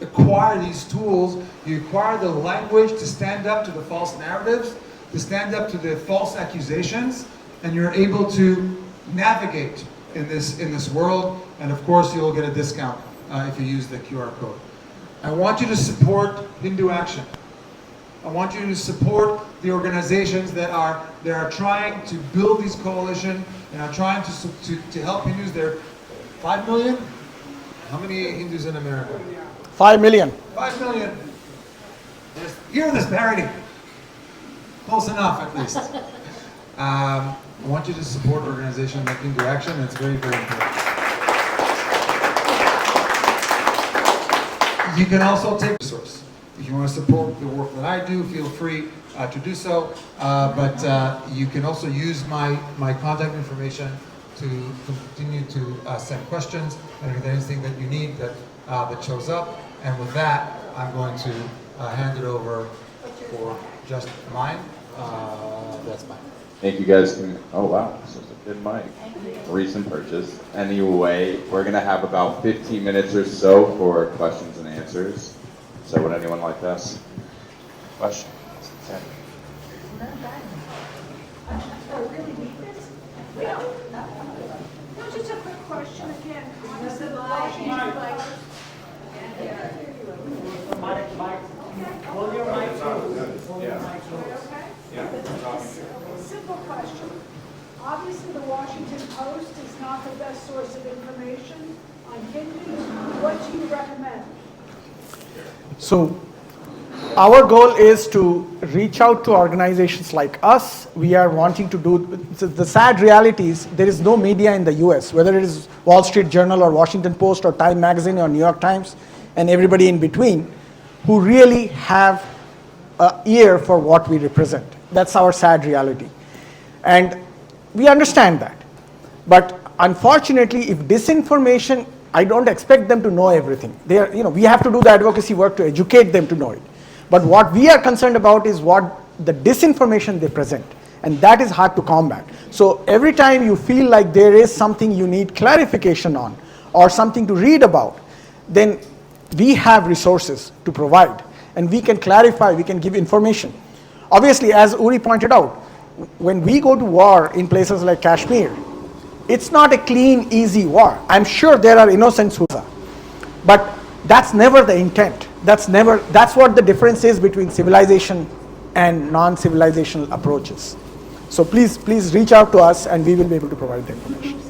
Speaker 3: acquire these tools, you acquire the language to stand up to the false narratives, to stand up to the false accusations, and you're able to navigate in this world. And of course, you'll get a discount if you use the QR code. I want you to support Hindu Action. I want you to support the organizations that are trying to build these coalitions and are trying to help Hindus. There, 5 million? How many Hindus in America?
Speaker 6: 5 million.
Speaker 3: 5 million. Hear this parody. Close enough, at least. I want you to support organizations like Hindu Action. It's very, very important. You can also take a resource. If you want to support the work that I do, feel free to do so. But you can also use my contact information to continue to send questions, and if there's anything that you need that shows up. And with that, I'm going to hand it over for just mine. That's mine.
Speaker 8: Thank you guys. Oh wow, this is a good mic. Recent purchase. Anyway, we're gonna have about 15 minutes or so for questions and answers. So would anyone like to ask a question?
Speaker 9: Just a quick question again. Does the Washington Post? Hold your mic. Simple question. Obviously, the Washington Post is not the best source of information on Hindus. What do you recommend?
Speaker 6: So our goal is to reach out to organizations like us. We are wanting to do, the sad reality is there is no media in the US, whether it is Wall Street Journal or Washington Post or Time Magazine or New York Times and everybody in between, who really have an ear for what we represent. That's our sad reality. And we understand that. But unfortunately, if disinformation, I don't expect them to know everything. They are, we have to do the advocacy work to educate them to know it. But what we are concerned about is what the disinformation they present. And that is hard to combat. So every time you feel like there is something you need clarification on or something to read about, then we have resources to provide. And we can clarify, we can give information. Obviously, as Uri pointed out, when we go to war in places like Kashmir, it's not a clean, easy war. I'm sure there are innocents who are, but that's never the intent. That's what the difference is between civilization and non-civilizational approaches. So please reach out to us and we will be able to provide the information.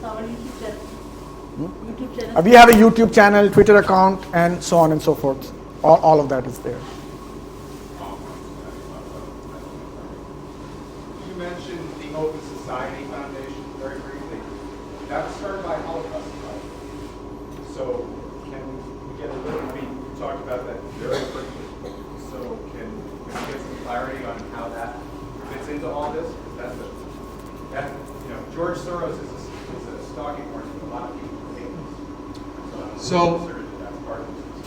Speaker 6: We have a YouTube channel, Twitter account, and so on and so forth. All of that is there.
Speaker 10: You mentioned the Open Society Foundation very briefly. That was started by Holocaust survivors. So can we get a little, we talked about that very quickly. So can we get some clarity on how that fits into all this? Because George Soros is a stalking horse for a lot of people who hate us.
Speaker 3: So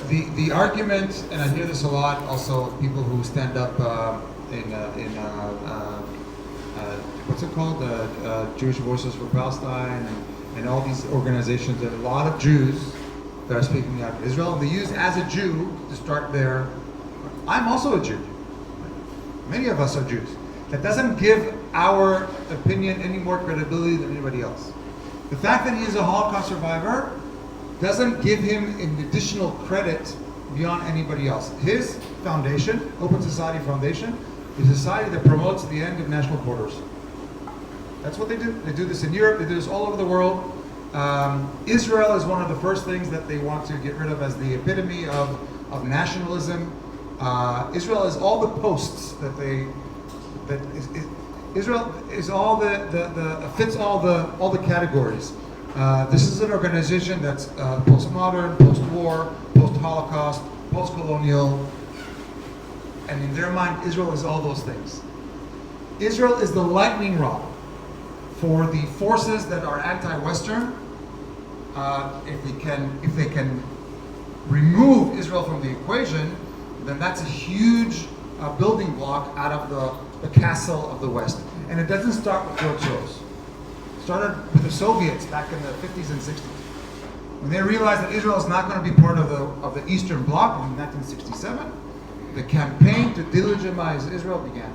Speaker 3: the argument, and I hear this a lot, also people who stand up what's it called, Jewish Voices for Palestine, and all these organizations, that a lot of Jews that are speaking out of Israel, they use as a Jew to start their, I'm also a Jew. Many of us are Jews. That doesn't give our opinion any more credibility than anybody else. The fact that he is a Holocaust survivor doesn't give him an additional credit beyond anybody else. His foundation, Open Society Foundation, is a society that promotes the end of national borders. That's what they do. They do this in Europe, they do this all over the world. Israel is one of the first things that they want to get rid of as the epitome of nationalism. Israel is all the posts Israel is all fits all the categories. This is an organization that's postmodern, post-war, post-Holocaust, post-colonial, and in their mind, Israel is all those things. Israel is the lightning rod for the forces that are anti-Western. If they can remove Israel from the equation, then that's a huge building block out of the castle of the West. And it doesn't start with George Soros. It started with the Soviets back in the 50s and 60s. When they realized that Israel is not going to be part of the Eastern Bloc in 1967, the campaign to delegitimize Israel began.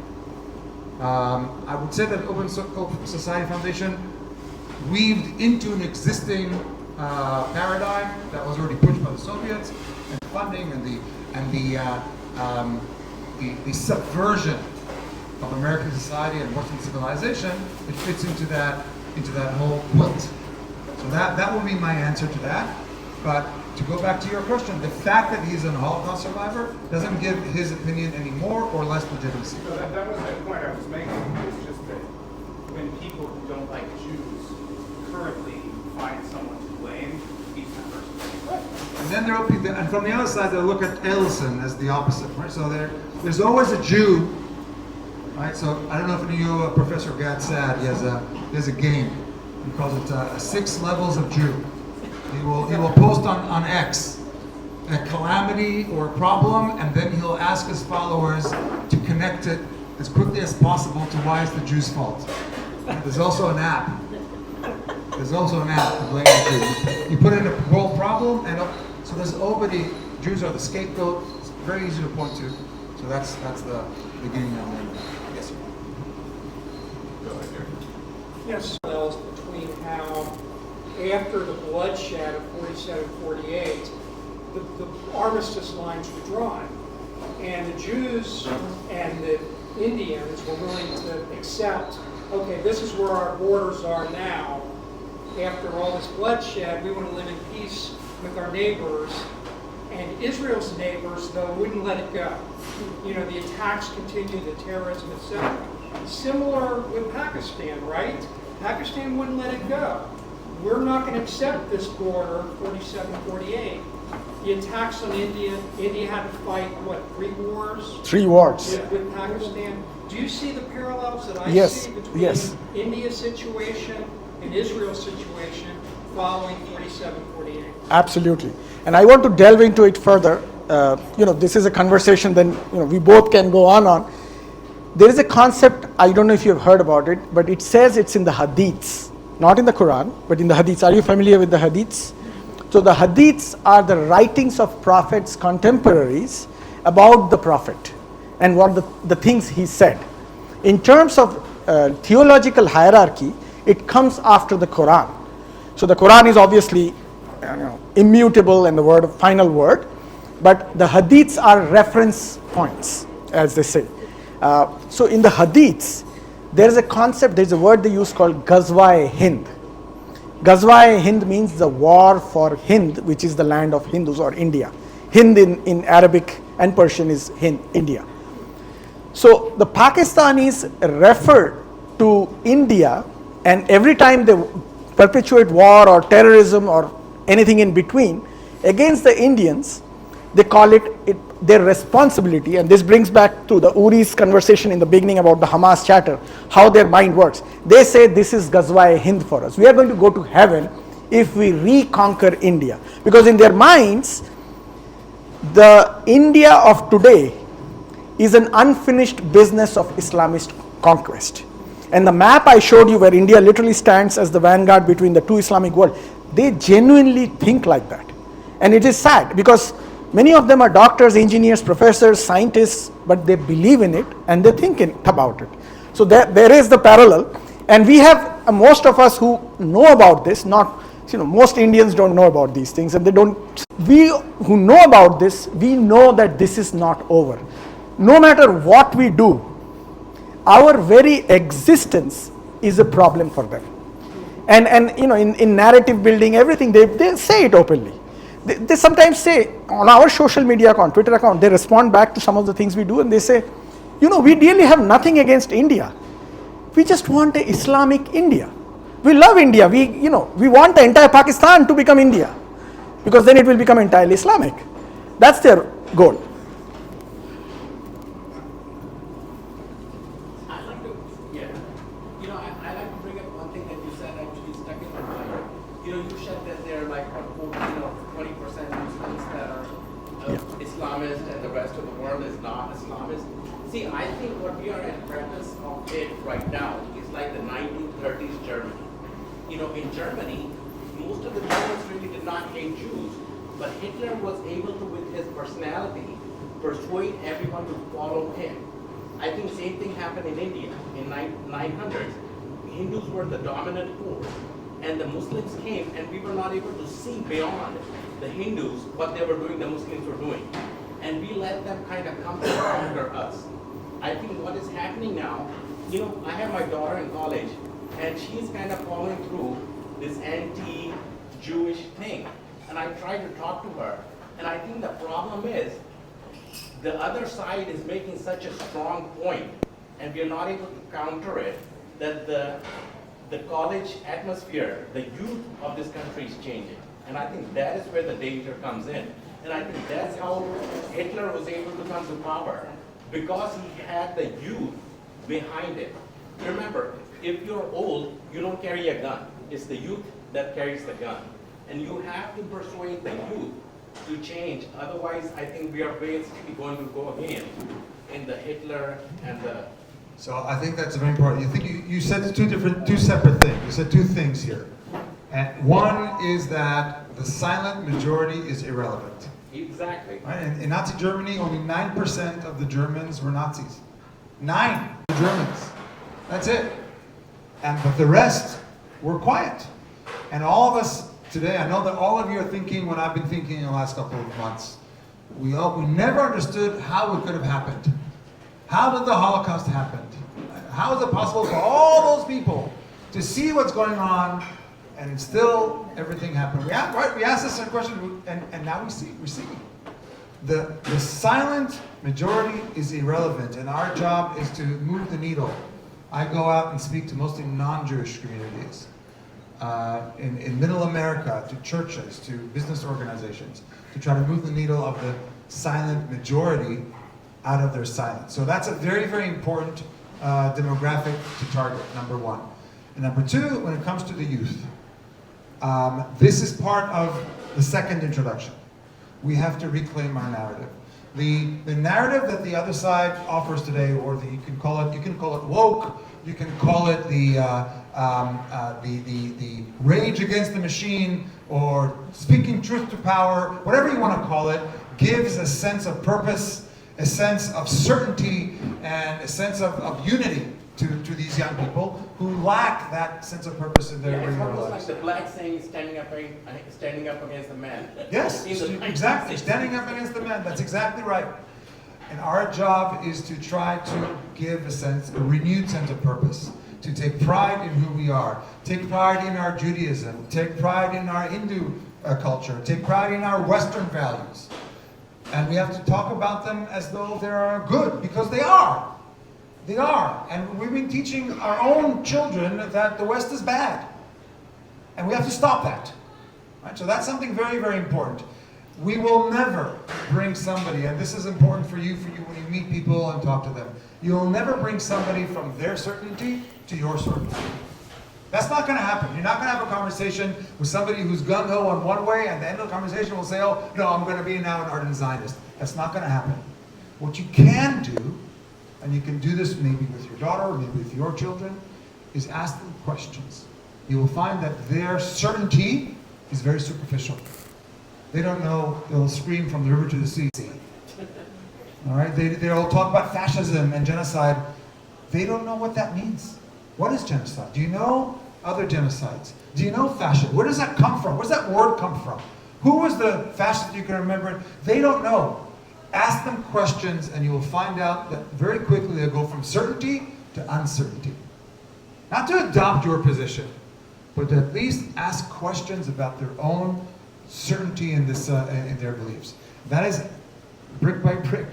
Speaker 3: I would say that Open Society Foundation weaved into an existing paradigm that was already pushed by the Soviets, and funding and the subversion of American society and Western civilization. It fits into that whole quilt. So that will be my answer to that. But to go back to your question, the fact that he's a Holocaust survivor doesn't give his opinion any more or less legitimacy.
Speaker 10: So that was the point I was making. It's just that when people who don't like Jews currently find someone to blame, he's the person.
Speaker 3: And then and from the other side, they'll look at Ellison as the opposite, right? So there's always a Jew, right? So I don't know if you know Professor Gad Saad. He has a game. He calls it 6 levels of Jew. He will post on X a calamity or a problem, and then he'll ask his followers to connect it as quickly as possible to why it's the Jews' fault. There's also an app. There's also an app to blame the Jews. You put in a world problem, and so there's already Jews are the scapegoat. It's very easy to point to. So that's the beginning of it. Yes, sir.
Speaker 1: Go ahead, Gary.
Speaker 11: Yes, parallels between how after the bloodshed of 47-48, the armistice lines were drawn, and the Jews and the Indians were willing to accept, okay, this is where our borders are now. After all this bloodshed, we want to live in peace with our neighbors. And Israel's neighbors, though, wouldn't let it go. You know, the attacks continued, the terrorism, etc. Similar with Pakistan, right? Pakistan wouldn't let it go. We're not going to accept this border, 47-48. The attacks on India had to fight, what, 3 wars?
Speaker 6: 3 wars.
Speaker 11: With Pakistan. Do you see the parallels that I
Speaker 6: Yes,
Speaker 11: see between
Speaker 6: yes.
Speaker 11: India's situation and Israel's situation following 47-48?
Speaker 6: Absolutely. And I want to delve into it further. This is a conversation then, we both can go on. There is a concept, I don't know if you've heard about it, but it says it's in the Hadiths, not in the Quran, but in the Hadiths. Are you familiar with the Hadiths? So the Hadiths are the writings of prophets' contemporaries about the prophet and what the things he said. In terms of theological hierarchy, it comes after the Quran. So the Quran is obviously immutable and the final word, but the Hadiths are reference points, as they say. So in the Hadiths, there is a concept, there is a word they use called Ghazwa-e-Hind. Ghazwa-e-Hind means the war for Hind, which is the land of Hindus or India. Hind in Arabic and Persian is Hind, India. So the Pakistanis refer to India, and every time they perpetuate war or terrorism or anything in between against the Indians, they call it their responsibility. And this brings back to the Uri's conversation in the beginning about the Hamas chatter, how their mind works. They say this is Ghazwa-e-Hind for us. We are going to go to heaven if we reconquer India. Because in their minds, the India of today is an unfinished business of Islamist conquest. And the map I showed you where India literally stands as the vanguard between the 2 Islamic worlds, they genuinely think like that. And it is sad because many of them are doctors, engineers, professors, scientists, but they believe in it and they think about it. So there is the parallel. And we have, most of us who know about this, most Indians don't know about these things, and we who know about this, we know that this is not over. No matter what we do, our very existence is a problem for them. And in narrative building, everything, they say it openly. They sometimes say on our social media account, Twitter account, they respond back to some of the things we do and they say, we really have nothing against India. We just want an Islamic India. We love India. We want the entire Pakistan to become India because then it will become entirely Islamic. That's their goal.
Speaker 12: I like to bring up one thing that you said actually stuck in my mind. You said that there are like 20% Muslims that are Islamist and the rest of the world is not Islamist. See, I think what we are at premise of it right now is like the 1930s Germany. You know, in Germany, most of the Germans really did not hate Jews, but Hitler was able to, with his personality, persuade everyone to follow him. I think same thing happened in India in 900s. Hindus were the dominant force, and the Muslims came, and we were not able to see beyond the Hindus what they were doing, the Muslims were doing, and we let them kind of come under us. I think what is happening now, you know, I have my daughter in college, and she's kind of following through this anti-Jewish thing, and I try to talk to her, and I think the problem is the other side is making such a strong point, and we are not able to counter it, that the college atmosphere, the youth of this country is changing. And I think that is where the danger comes in. And I think that's how Hitler was able to come to power, because he had the youth behind it. Remember, if you're old, you don't carry a gun. It's the youth that carries the gun. And you have to persuade the youth to change. Otherwise, I think we are basically going to go again in the Hitler and the...
Speaker 3: So I think that's very important. You said two separate things. You said two things here. And one is that the silent majority is irrelevant.
Speaker 12: Exactly.
Speaker 3: Right? In Nazi Germany, only 9% of the Germans were Nazis. 9 Germans. That's it. But the rest were quiet. And all of us today, I know that all of you are thinking what I've been thinking in the last couple of months. We never understood how it could have happened. How did the Holocaust happen? How is it possible for all those people to see what's going on and still everything happened? We asked this question, and now we see. The silent majority is irrelevant, and our job is to move the needle. I go out and speak to mostly non-Jewish communities in Middle America, to churches, to business organizations, to try to move the needle of the silent majority out of their silence. So that's a very, very important demographic to target, number one. And number two, when it comes to the youth, this is part of the second introduction. We have to reclaim our narrative. The narrative that the other side offers today, or you can call it woke, you can call it the rage against the machine, or speaking truth to power, whatever you want to call it, gives a sense of purpose, a sense of certainty, and a sense of unity to these young people who lack that sense of purpose in their
Speaker 12: it's
Speaker 3: regular
Speaker 12: almost
Speaker 3: lives.
Speaker 12: like the black saying, standing up against the man.
Speaker 3: Yes, exactly. Standing up against the man. That's exactly right. And our job is to try to give a renewed sense of purpose, to take pride in who we are, take pride in our Judaism, take pride in our Hindu culture, take pride in our Western values. And we have to talk about them as though they are good, because they are. They are. And we've been teaching our own children that the West is bad. And we have to stop that. Right? So that's something very, very important. We will never bring somebody, and this is important for you when you meet people and talk to them, you'll never bring somebody from their certainty to your certainty. That's not going to happen. You're not going to have a conversation with somebody who's gung-ho on one way, and at the end of the conversation will say, oh, no, I'm going to be now an ardent Zionist. That's not going to happen. What you can do, and you can do this maybe with your daughter or maybe with your children, is ask them questions. You will find that their certainty is very superficial. They don't know, they'll scream from the river to the sea. All right, they'll talk about fascism and genocide. They don't know what that means. What is genocide? Do you know other genocides? Do you know fascism? Where does that come from? Where does that word come from? Who was the fascist you can remember? They don't know. Ask them questions and you will find out that very quickly they'll go from certainty to uncertainty. Not to adopt your position, but to at least ask questions about their own certainty in their beliefs. That is brick by brick,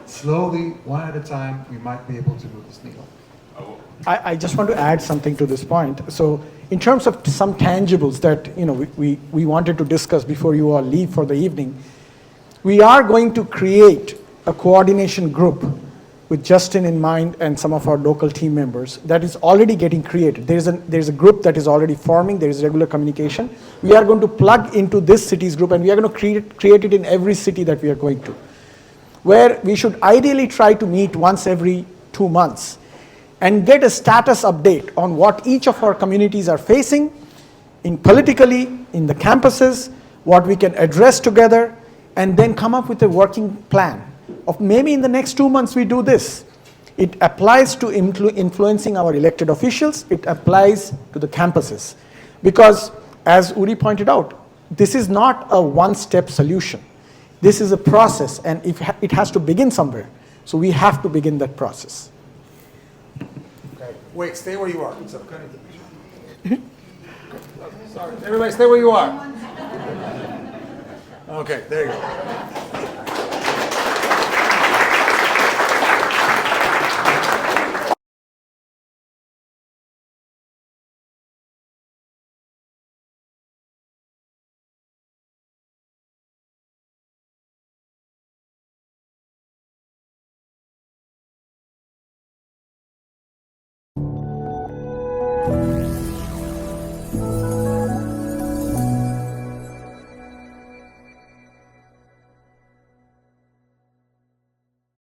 Speaker 3: slowly, one at a time, we might be able to move this needle.
Speaker 6: I just want to add something to this point. So in terms of some tangibles that we wanted to discuss before you all leave for the evening, we are going to create a coordination group with Justin in mind and some of our local team members that is already getting created. There's a group that is already forming. There is regular communication. We are going to plug into this city's group, and we are going to create it in every city that we are going to, where we should ideally try to meet once every 2 months and get a status update on what each of our communities are facing in politically, in the campuses, what we can address together, and then come up with a working plan of maybe in the next 2 months we do this. It applies to influencing our elected officials. It applies to the campuses. Because as Uri pointed out, this is not a one-step solution. This is a process, and it has to begin somewhere. So we have to begin that process.
Speaker 3: Okay. Wait, stay where you are. Sorry. Everybody stay where you are. Okay, there you go.